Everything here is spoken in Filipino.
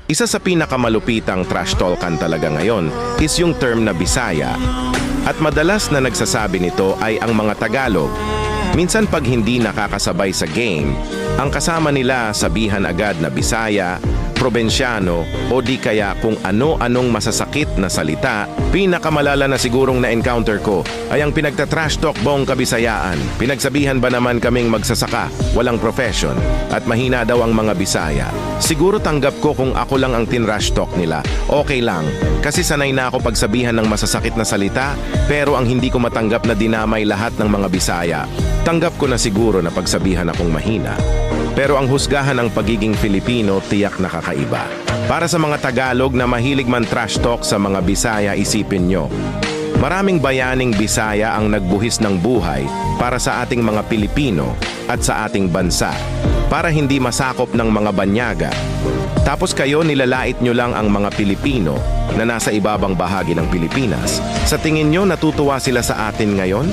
Isa sa pinakamalupitang trash talkan talaga ngayon is yung term na Bisaya. At madalas na nagsasabi nito ay ang mga Tagalog. Minsan pag hindi nakakasabay sa game, ang kasama nila sabihan agad na Bisaya, Probensyano o di kaya kung ano-anong masasakit na salita. Pinakamalala na sigurong na-encounter ko ay ang pinagtatrash talk buong Kabisayaan. Pinagsabihan ba naman kaming magsasaka, walang profession at mahina daw ang mga Bisaya. Siguro tanggap ko kung ako lang ang tinrash talk nila. Okay lang, kasi sanay na ako pagsabihan ng masasakit na salita, pero ang hindi ko matanggap na dinamay lahat ng mga Bisaya. Tanggap ko na siguro na pagsabihan akong mahina. Pero ang husgahan ng pagiging Filipino tiyak na kakaiba. Para sa mga Tagalog na mahilig man trash talk sa mga Bisaya, isipin nyo. Maraming bayaning Bisaya ang nagbuhis ng buhay para sa ating mga Pilipino at sa ating bansa, para hindi masakop ng mga banyaga. Tapos kayo nilalait nyo lang ang mga Pilipino na nasa ibabang bahagi ng Pilipinas. Sa tingin nyo natutuwa sila sa atin ngayon?